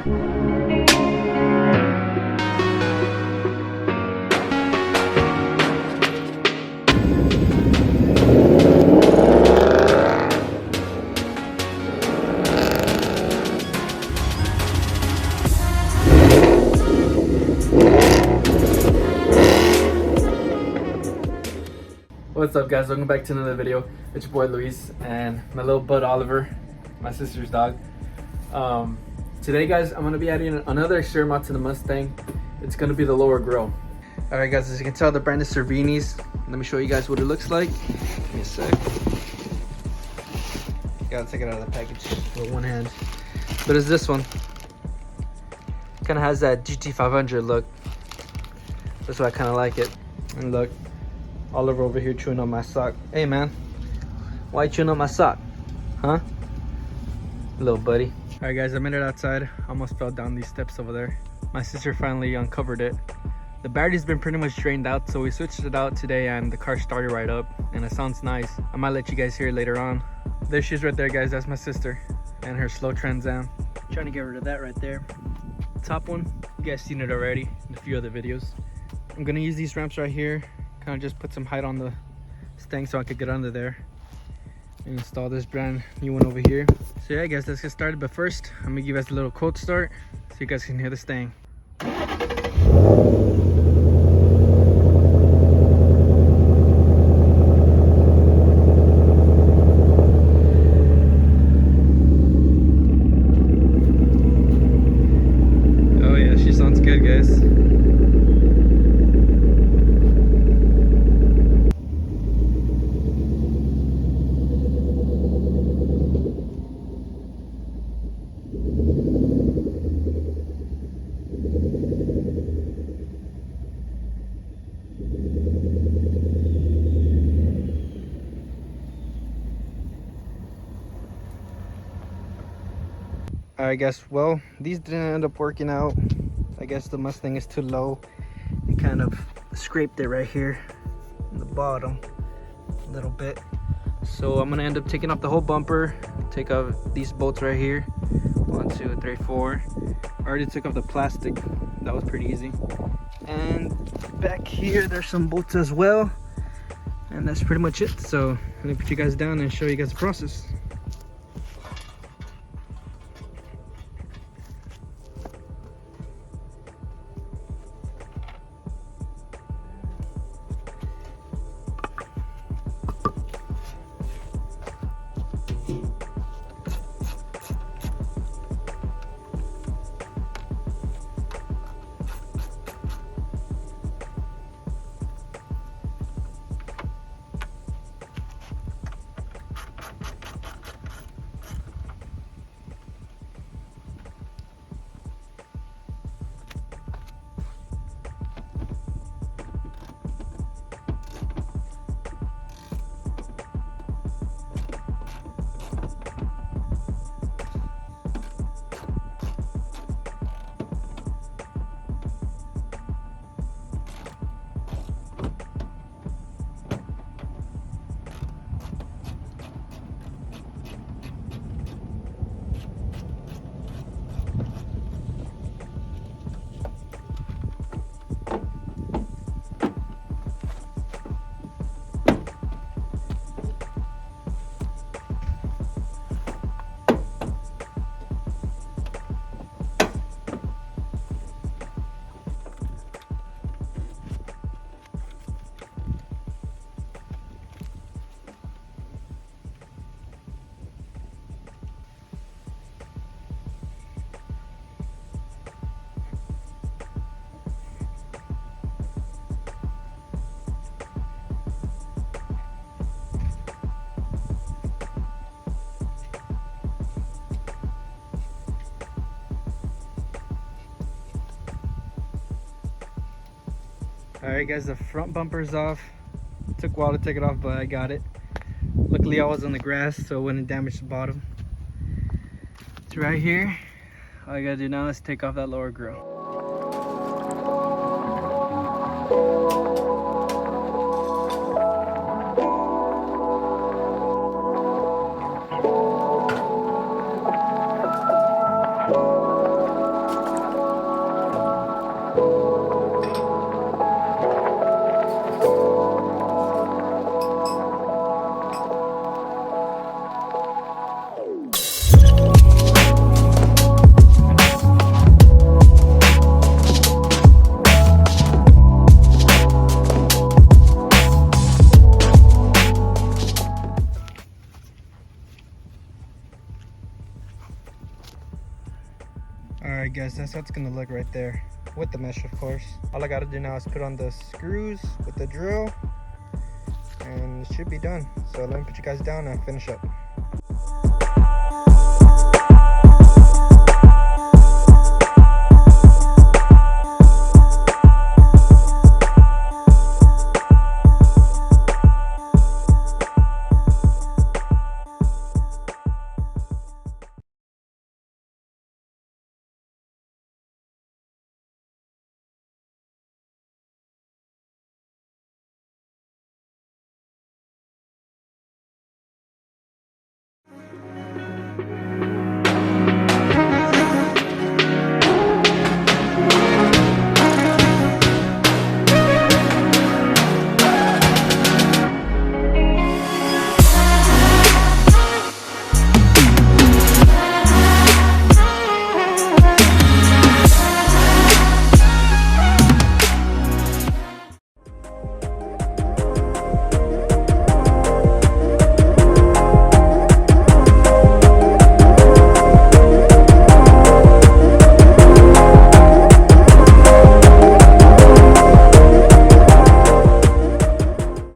What's up, guys? Welcome back to another video. It's your boy Luis and my little bud Oliver, my sister's dog. Today, guys, I'm going to be adding another exterior mod to the Mustang. It's going to be the lower grille. Alright, guys, as you can tell, the brand is Cervini's. Let me show you guys what it looks like. Give me a sec. Gotta take it out of the package with one hand. But it's this one. Kind of has that GT500 look. That's why I kind of like it. And look, Oliver over here chewing on my sock. Hey, man, why you chewing on my sock? Huh? Little buddy. All right, guys, I made it outside. Almost fell down these steps over there. My sister finally uncovered it. The battery's been pretty much drained out, so we switched it out today and the car started right up and it sounds nice. I might let you guys hear it later on. There she is right there, guys. That's my sister and her slow Trans Am. Trying to get rid of that right there. Top one, you guys seen it already in a few other videos. I'm gonna use these ramps right here. Kind of just put some height on the Mustang so I could get under there and install this brand new one over here. So yeah, guys, let's get started. But first, I'm gonna give you guys a little cold start so you guys can hear this thing. Oh yeah, she sounds good, guys. Alright, guys, well, these didn't end up working out. I guess the Mustang is too low. It kind of scraped it right here in the bottom a little bit. So I'm gonna end up taking off the whole bumper, take off these bolts right here. 1, 2, 3, 4. I already took off the plastic. That was pretty easy. And back here, there's some bolts as well. And that's pretty much it. So let me put you guys down and show you guys the process. Alright, guys, the front bumper's off. It took a while to take it off, but I got it. Luckily I was on the grass, so it wouldn't damage the bottom. It's right here. All I gotta do now is take off that lower grille. Alright guys, that's how it's gonna look right there. With the mesh, of course. All I gotta do now is put on the screws with the drill. And it should be done. So let me put you guys down and finish up.